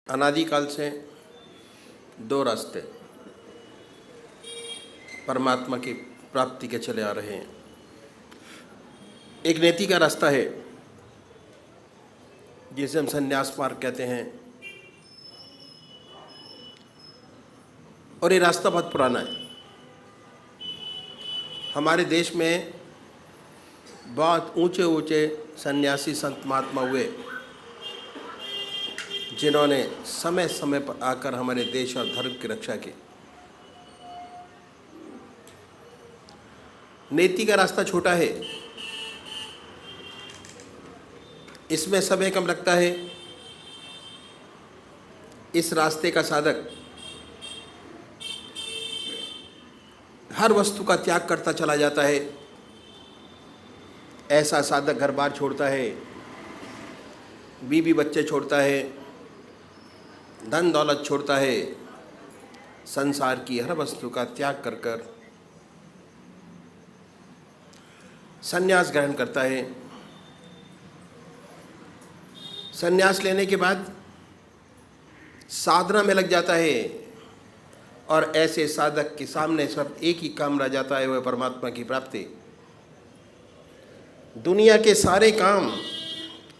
अनादिकाल से दो रास्ते परमात्मा की प्राप्ति के चले आ रहे हैं। एक नेति का रास्ता है जिसे हम संन्यास मार्ग कहते हैं, और ये रास्ता बहुत पुराना है। हमारे देश में बहुत ऊंचे ऊंचे सन्यासी संत महात्मा हुए जिन्होंने समय समय पर आकर हमारे देश और धर्म की रक्षा की। नीति का रास्ता छोटा है, इसमें समय कम लगता है। इस रास्ते का साधक हर वस्तु का त्याग करता चला जाता है। ऐसा साधक घर बार छोड़ता है, बीवी बच्चे छोड़ता है, धन दौलत छोड़ता है, संसार की हर वस्तु का त्याग कर कर संन्यास ग्रहण करता है। संन्यास लेने के बाद साधना में लग जाता है, और ऐसे साधक के सामने सब एक ही काम रह जाता है, वह परमात्मा की प्राप्ति। दुनिया के सारे काम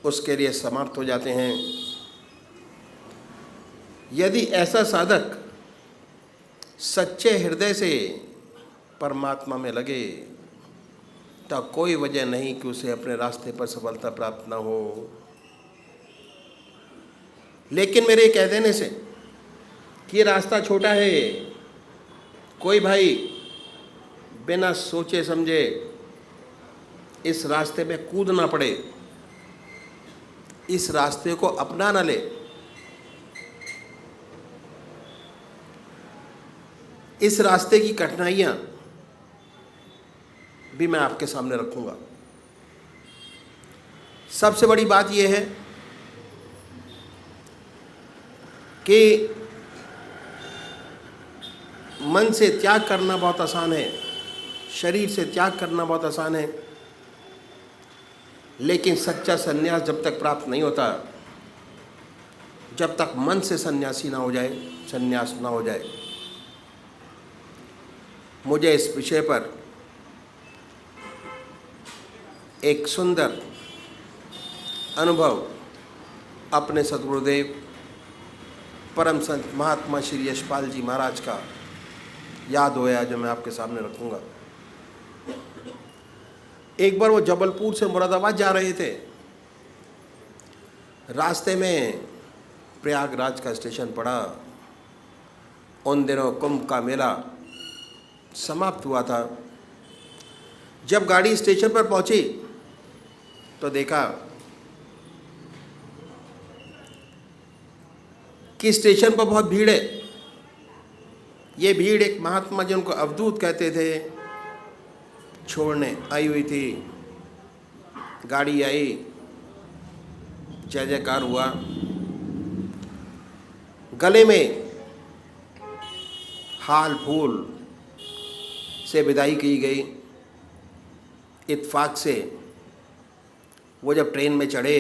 उसके लिए समाप्त हो जाते हैं। यदि ऐसा साधक सच्चे हृदय से परमात्मा में लगे तो कोई वजह नहीं कि उसे अपने रास्ते पर सफलता प्राप्त न हो। लेकिन मेरे कह देने से कि ये रास्ता छोटा है, कोई भाई बिना सोचे समझे इस रास्ते में कूद ना पड़े, इस रास्ते को अपना ना ले। इस रास्ते की कठिनाइयां भी मैं आपके सामने रखूंगा। सबसे बड़ी बात यह है कि मन से त्याग करना बहुत आसान है, शरीर से त्याग करना बहुत आसान है, लेकिन सच्चा संन्यास जब तक प्राप्त नहीं होता, जब तक मन से सन्यासी ना हो जाए, संन्यास ना हो जाए। मुझे इस विषय पर एक सुंदर अनुभव अपने सद्गुरुदेव परम संत महात्मा श्री यशपाल जी महाराज का याद होया, जो मैं आपके सामने रखूंगा। एक बार वो जबलपुर से मुरादाबाद जा रहे थे। रास्ते में प्रयागराज का स्टेशन पड़ा। उन दिनों कुंभ का मेला समाप्त हुआ था। जब गाड़ी स्टेशन पर पहुंची तो देखा कि स्टेशन पर बहुत भीड़ है। ये भीड़ एक महात्मा जिनको अवधूत कहते थे छोड़ने आई हुई थी। गाड़ी आई, जय जयकार हुआ, गले में हाल फूल से विदाई की गई। इत्फाक से वो जब ट्रेन में चढ़े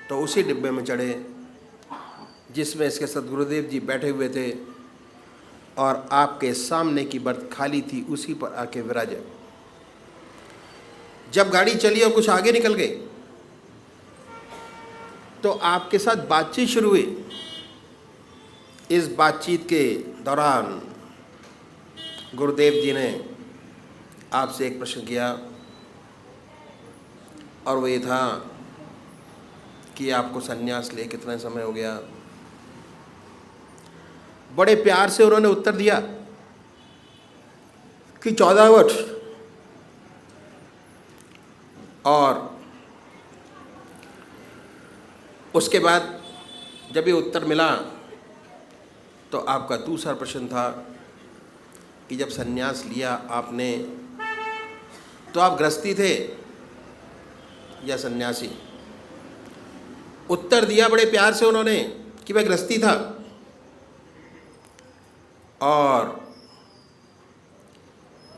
तो उसी डिब्बे में चढ़े जिसमें इसके सद्गुरुदेव जी बैठे हुए थे, और आपके सामने की बर्थ खाली थी, उसी पर आके विराजे। जब गाड़ी चली और कुछ आगे निकल गए तो आपके साथ बातचीत शुरू हुई। इस बातचीत के दौरान गुरुदेव जी ने आपसे एक प्रश्न किया, और वो ये था कि आपको सन्यास ले कितना समय हो गया। बड़े प्यार से उन्होंने उत्तर दिया कि 14 वर्ष। और उसके बाद जब ये उत्तर मिला तो आपका दूसरा प्रश्न था कि जब सन्यास लिया आपने तो आप गृहस्थी थे या सन्यासी। उत्तर दिया बड़े प्यार से उन्होंने कि मैं गृहस्थी था, और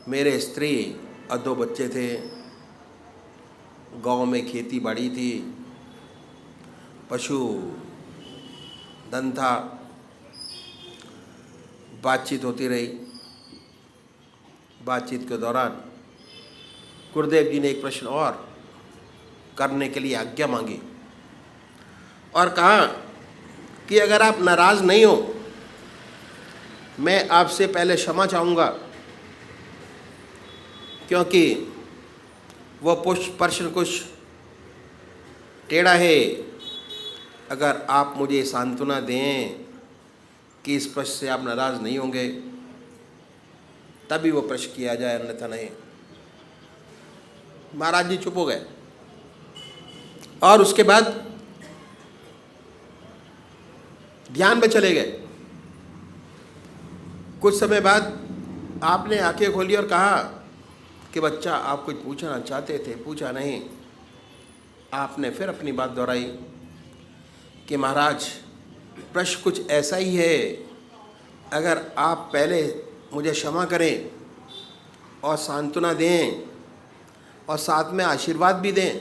मेरे स्त्री और 2 बच्चे थे। गांव में खेती बाड़ी थी, पशु धन था। बातचीत होती रही। बातचीत के दौरान गुरुदेव जी ने एक प्रश्न और करने के लिए आज्ञा मांगी और कहा कि अगर आप नाराज़ नहीं हो, मैं आपसे पहले क्षमा चाहूँगा, क्योंकि वो प्रश्न कुछ टेढ़ा है। अगर आप मुझे सांत्वना दें कि इस प्रश्न से आप नाराज़ नहीं होंगे, तभी वो प्रश्न किया जाए, अन्यथा नहीं। महाराज जी चुप हो गए और उसके बाद ध्यान में चले गए। कुछ समय बाद आपने आंखें खोली और कहा कि बच्चा, आप कुछ पूछना चाहते थे, पूछा नहीं। आपने फिर अपनी बात दोहराई कि महाराज, प्रश्न कुछ ऐसा ही है, अगर आप पहले मुझे क्षमा करें और सांत्वना दें और साथ में आशीर्वाद भी दें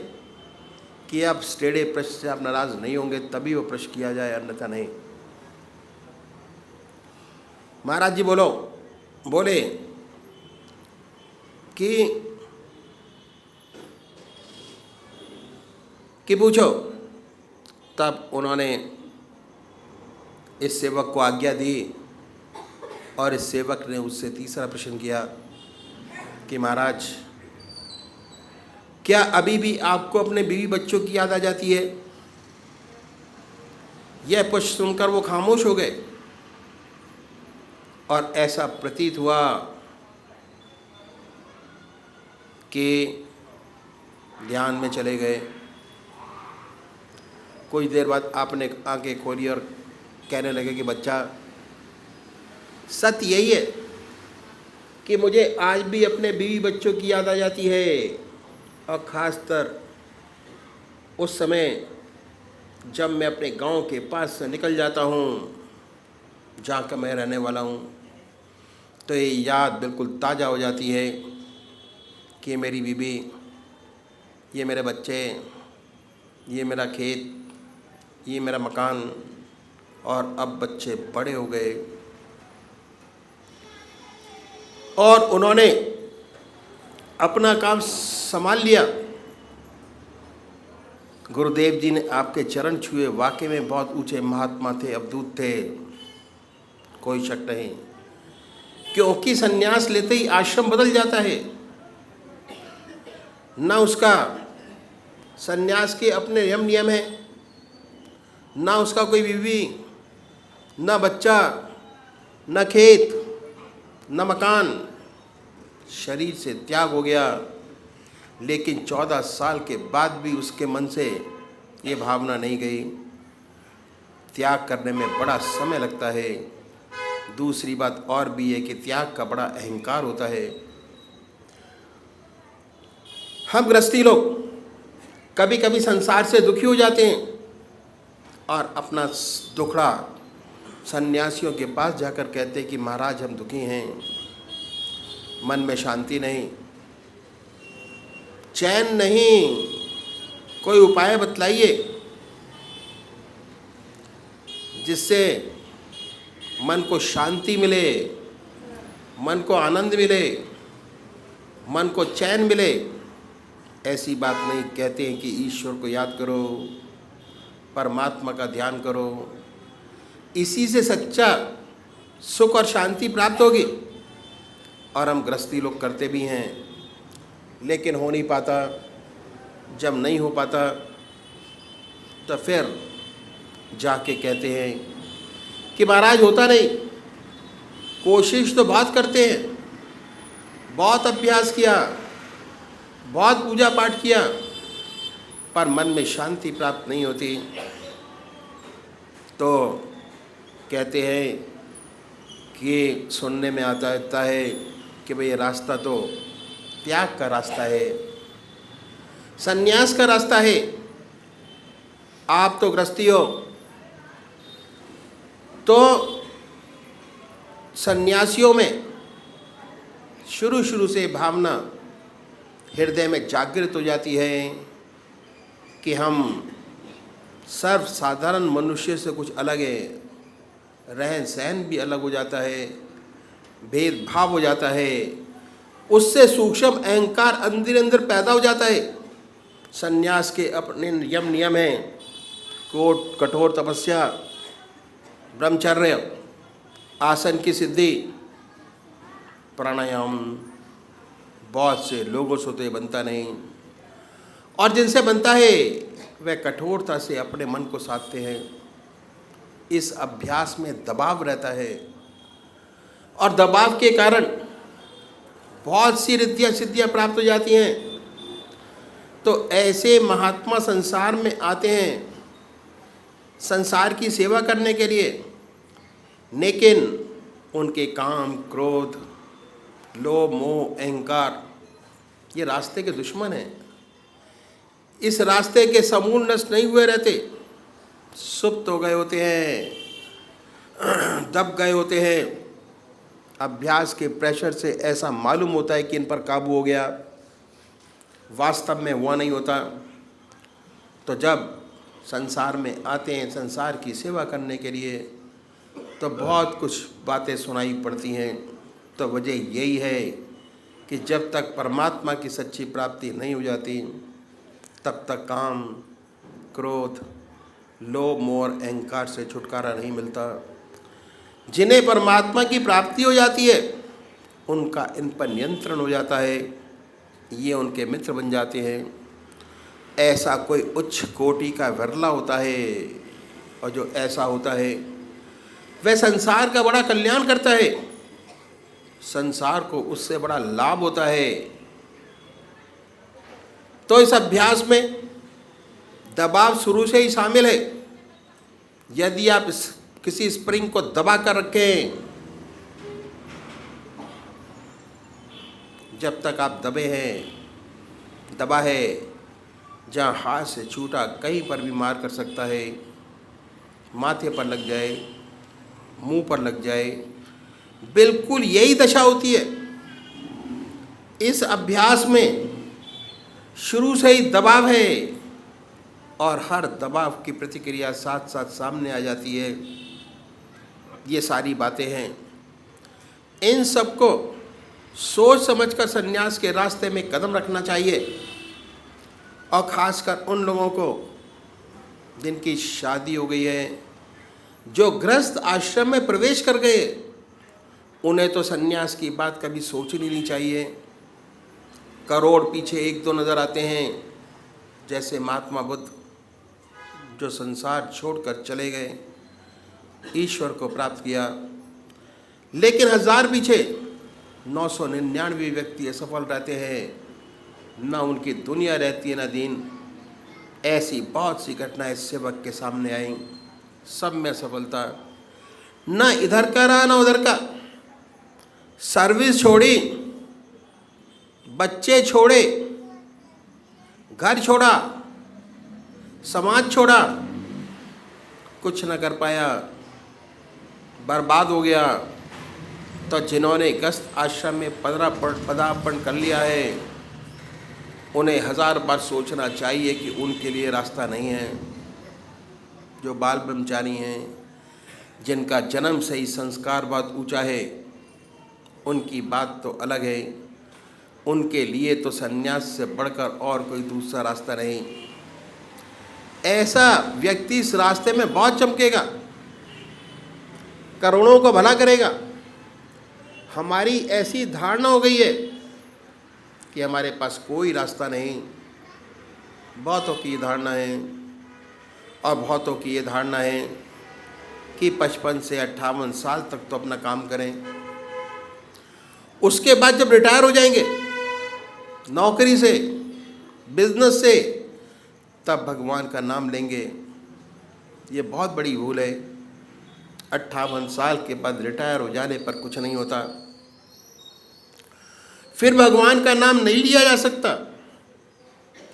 कि अब टेढ़े प्रश्न से आप नाराज़ नहीं होंगे, तभी वो प्रश्न किया जाए, अन्यथा नहीं। महाराज जी बोले कि पूछो। तब उन्होंने इस सेवक को आज्ञा दी और इस सेवक ने उससे तीसरा प्रश्न किया कि महाराज, क्या अभी भी आपको अपने बीवी बच्चों की याद आ जाती है? यह प्रश्न सुनकर वो खामोश हो गए और ऐसा प्रतीत हुआ कि ध्यान में चले गए। कुछ देर बाद आपने आंखें खोली और कहने लगे कि बच्चा, सत्य यही है कि मुझे आज भी अपने बीवी बच्चों की याद आ जाती है, और ख़ासतर उस समय जब मैं अपने गांव के पास से निकल जाता हूँ, जहाँ का मैं रहने वाला हूँ, तो ये याद बिल्कुल ताज़ा हो जाती है कि मेरी बीवी, ये मेरे बच्चे, ये मेरा खेत, ये मेरा मकान, और अब बच्चे बड़े हो गए और उन्होंने अपना काम संभाल लिया। गुरुदेव जी ने आपके चरण छुए, वाकई में बहुत ऊंचे महात्मा थे, अवधूत थे, कोई शक नहीं। क्योंकि संन्यास लेते ही आश्रम बदल जाता है। न उसका संन्यास के अपने नियम है, न उसका कोई बीवी, न बच्चा, न खेत, न मकान, शरीर से त्याग हो गया। लेकिन 14 साल के बाद भी उसके मन से ये भावना नहीं गई। त्याग करने में बड़ा समय लगता है। दूसरी बात और भी है कि त्याग का बड़ा अहंकार होता है। हम गृहस्थी लोग कभी कभी संसार से दुखी हो जाते हैं और अपना दुखड़ा सन्यासियों के पास जाकर कहते हैं कि महाराज, हम दुखी हैं, मन में शांति नहीं, चैन नहीं, कोई उपाय बतलाइए जिससे मन को शांति मिले, मन को आनंद मिले, मन को चैन मिले। ऐसी बात नहीं, कहते हैं कि ईश्वर को याद करो, परमात्मा का ध्यान करो, इसी से सच्चा सुख और शांति प्राप्त होगी। और हम गृहस्थी लोग करते भी हैं, लेकिन हो नहीं पाता। जब नहीं हो पाता तो फिर जाके कहते हैं कि महाराज होता नहीं। कोशिश तो बहुत करते हैं, बहुत अभ्यास किया, बहुत पूजा पाठ किया, पर मन में शांति प्राप्त नहीं होती। तो कहते हैं कि सुनने में आता है कि भाई ये रास्ता तो त्याग का रास्ता है, संन्यास का रास्ता है। आप तो गृहस्थी हो, तो सन्यासियों में शुरू से भावना हृदय में जागृत हो जाती है कि हम सर्वसाधारण मनुष्य से कुछ अलग है, रहन सहन भी अलग हो जाता है, भेदभाव हो जाता है, उससे सूक्ष्म अहंकार अंदर अंदर पैदा हो जाता है। संन्यास के अपने नियम हैं, कठोर तपस्या, ब्रह्मचर्य, आसन की सिद्धि, प्राणायाम। बहुत से लोगों से तो ये बनता नहीं, और जिनसे बनता है वह कठोरता से अपने मन को साधते हैं। इस अभ्यास में दबाव रहता है, और दबाव के कारण बहुत सी रिद्धियाँ सिद्धियाँ प्राप्त हो जाती हैं। तो ऐसे महात्मा संसार में आते हैं संसार की सेवा करने के लिए, लेकिन उनके काम, क्रोध, लोभ, मोह, अहंकार ये रास्ते के दुश्मन हैं। इस रास्ते के समूल नष्ट नहीं हुए रहते, सुप्त हो गए होते हैं, दब गए होते हैं। अभ्यास के प्रेशर से ऐसा मालूम होता है कि इन पर काबू हो गया, वास्तव में हुआ नहीं होता। तो जब संसार में आते हैं संसार की सेवा करने के लिए, तो बहुत कुछ बातें सुनाई पड़ती हैं। तो वजह यही है कि जब तक परमात्मा की सच्ची प्राप्ति नहीं हो जाती, तब तक काम, क्रोध, लोभ, मोह और अहंकार से छुटकारा नहीं मिलता। जिन्हें परमात्मा की प्राप्ति हो जाती है, उनका इन पर नियंत्रण हो जाता है, ये उनके मित्र बन जाते हैं। ऐसा कोई उच्च कोटि का विरला होता है, और जो ऐसा होता है वह संसार का बड़ा कल्याण करता है, संसार को उससे बड़ा लाभ होता है। तो इस अभ्यास में दबाव शुरू से ही शामिल है। यदि आप किसी स्प्रिंग को दबा कर रखें, जब तक आप दबा है, जहाँ हाथ से छूटा कहीं पर भी मार कर सकता है, माथे पर लग जाए, मुंह पर लग जाए, बिल्कुल यही दशा होती है। इस अभ्यास में शुरू से ही दबाव है, और हर दबाव की प्रतिक्रिया साथ साथ सामने आ जाती है। ये सारी बातें हैं। इन सबको सोच समझकर संन्यास के रास्ते में कदम रखना चाहिए, और ख़ासकर उन लोगों को जिनकी शादी हो गई है, जो गृहस्थ आश्रम में प्रवेश कर गए, उन्हें तो संन्यास की बात कभी सोचनी नहीं चाहिए। करोड़ पीछे एक दो नज़र आते हैं, जैसे महात्मा बुद्ध, जो संसार छोड़कर चले गए, ईश्वर को प्राप्त किया। लेकिन हजार पीछे 999 व्यक्ति असफल रहते हैं, ना उनकी दुनिया रहती है ना दीन। ऐसी बहुत सी घटनाएं सेवक के सामने आई, सब में असफलता, ना इधर का रहा ना उधर का। सर्विस छोड़ी, बच्चे छोड़े, घर छोड़ा, समाज छोड़ा, कुछ न कर पाया, बर्बाद हो गया। तो जिन्होंने गृहस्थ आश्रम में पदार्पण कर लिया है, उन्हें 1000 बार सोचना चाहिए कि उनके लिए रास्ता नहीं है। जो बाल ब्रह्मचारी हैं, जिनका जन्म से ही संस्कार बहुत ऊंचा है, उनकी बात तो अलग है। उनके लिए तो संन्यास से बढ़कर और कोई दूसरा रास्ता नहीं। ऐसा व्यक्ति इस रास्ते में बहुत चमकेगा, करोड़ों को भला करेगा। हमारी ऐसी धारणा हो गई है कि हमारे पास कोई रास्ता नहीं। बहुतों की ये धारणा है, और बहुतों की ये धारणा है कि 55 से 58 साल तक तो अपना काम करें, उसके बाद जब रिटायर हो जाएंगे नौकरी से, बिजनेस से, तब भगवान का नाम लेंगे। ये बहुत बड़ी भूल है। 58 साल के बाद रिटायर हो जाने पर कुछ नहीं होता, फिर भगवान का नाम नहीं लिया जा सकता,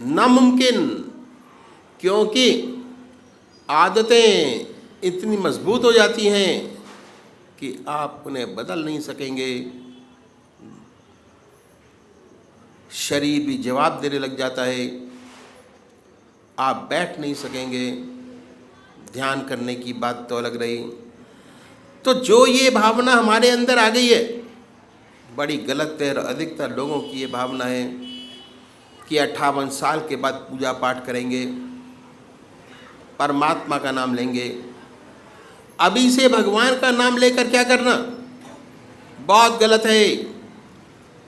नामुमकिन। क्योंकि आदतें इतनी मजबूत हो जाती हैं कि आप उन्हें बदल नहीं सकेंगे। शरीर भी जवाब देने लग जाता है, आप बैठ नहीं सकेंगे, ध्यान करने की बात तो अलग रही। तो जो ये भावना हमारे अंदर आ गई है, बड़ी गलत है। और अधिकतर लोगों की ये भावना है कि 58 साल के बाद पूजा पाठ करेंगे, परमात्मा का नाम लेंगे। अभी से भगवान का नाम लेकर क्या करना, बहुत गलत है।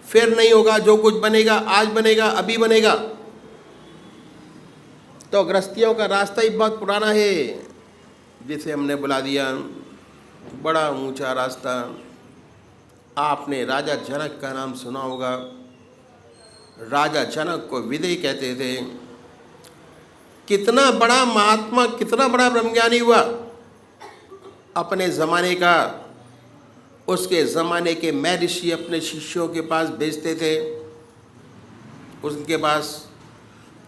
फिर नहीं होगा, जो कुछ बनेगा आज बनेगा, अभी बनेगा। तो गृहस्थियों का रास्ता ही बहुत पुराना है, जिसे हमने बुला दिया बड़ा ऊंचा रास्ता। आपने राजा जनक का नाम सुना होगा। राजा जनक को विदय कहते थे। कितना बड़ा महात्मा, कितना बड़ा ब्रह्मज्ञानी हुआ अपने ज़माने का। उसके ज़माने के महर्षि अपने शिष्यों के पास भेजते थे। उनके पास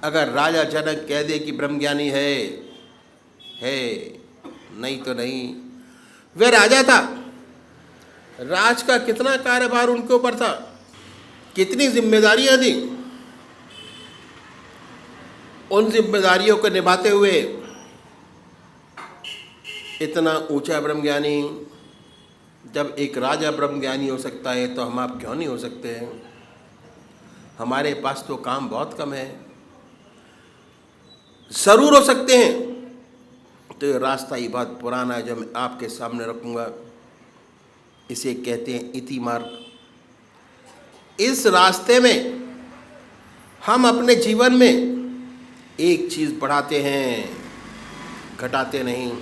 अगर राजा जनक कह दे कि ब्रह्मज्ञानी है, नहीं तो नहीं। वह राजा था, राज का कितना कार्यभार उनके ऊपर था, कितनी जिम्मेदारियां थी। उन जिम्मेदारियों को निभाते हुए इतना ऊंचा ब्रह्मज्ञानी, जब एक राजा ब्रह्मज्ञानी हो सकता है तो हम आप क्यों नहीं हो सकते हैं। हमारे पास तो काम बहुत कम है, ज़रूर हो सकते हैं। तो ये रास्ता ही बहुत पुराना है जो मैं आपके सामने रखूँगा। इसे कहते हैं इति मार्ग। इस रास्ते में हम अपने जीवन में एक चीज़ बढ़ाते हैं, घटाते नहीं।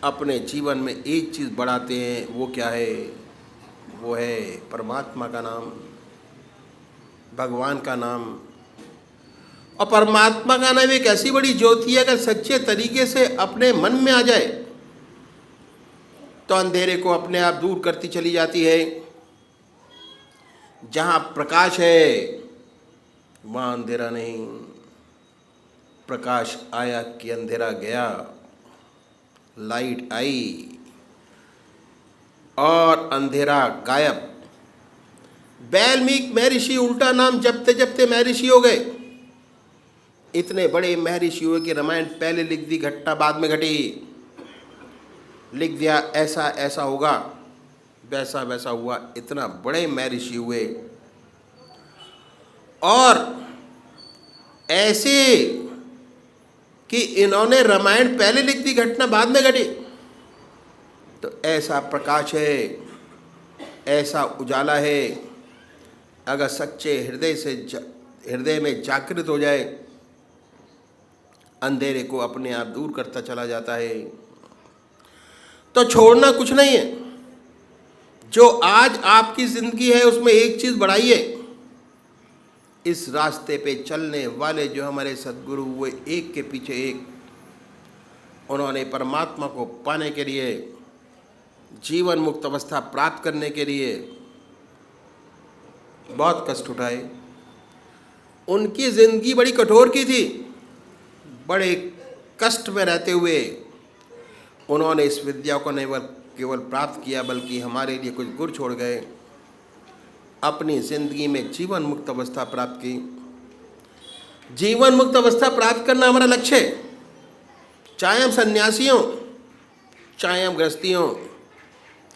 अपने जीवन में एक चीज़ बढ़ाते हैं, वो क्या है, वो है परमात्मा का नाम, भगवान का नाम। और परमात्मा का नाम एक ऐसी बड़ी ज्योति है, अगर सच्चे तरीके से अपने मन में आ जाए तो अंधेरे को अपने आप दूर करती चली जाती है। जहाँ प्रकाश है वहाँ अंधेरा नहीं। प्रकाश आया कि अंधेरा गया, लाइट आई और अंधेरा गायब। वाल्मीकि महर्षि उल्टा नाम जपते जपते महर्षि हो गए। इतने बड़े महर्षि हुए कि रामायण पहले लिख दी, घटना बाद में घटी। लिख दिया ऐसा ऐसा होगा, वैसा वैसा हुआ। इतना बड़े महर्षि हुए। और ऐसे कि इन्होंने रामायण पहले लिख दी, घटना बाद में घटी। तो ऐसा प्रकाश है, ऐसा उजाला है, अगर सच्चे हृदय में जागृत हो जाए, अंधेरे को अपने आप दूर करता चला जाता है। तो छोड़ना कुछ नहीं है। जो आज आपकी ज़िंदगी है उसमें एक चीज़ बढ़ाइए। इस रास्ते पे चलने वाले जो हमारे सद्गुरु हुए, एक के पीछे एक, उन्होंने परमात्मा को पाने के लिए, जीवन मुक्त अवस्था प्राप्त करने के लिए बहुत कष्ट उठाए। उनकी ज़िंदगी बड़ी कठोर की थी। बड़े कष्ट में रहते हुए उन्होंने इस विद्या को नहीं केवल प्राप्त किया, बल्कि हमारे लिए कुछ गुर छोड़ गए। अपनी ज़िंदगी में जीवन मुक्त अवस्था प्राप्त की। जीवन मुक्त अवस्था प्राप्त करना हमारा लक्ष्य है। चाहे हम सन्यासी हों, चाहे हम गृहस्थी हों,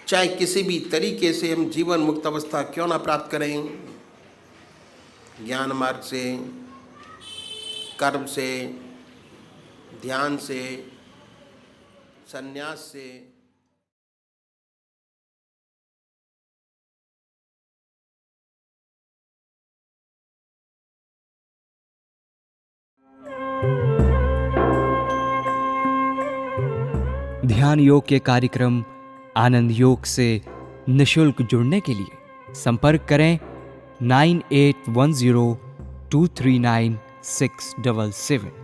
चाहे किसी भी तरीके से हम जीवन मुक्त अवस्था क्यों ना प्राप्त करें। ज्ञान मार्ग से, कर्म से, ध्यान से, संन्यास से। ध्यान योग के कार्यक्रम आनंद योग से निशुल्क जुड़ने के लिए संपर्क करें 9810239677।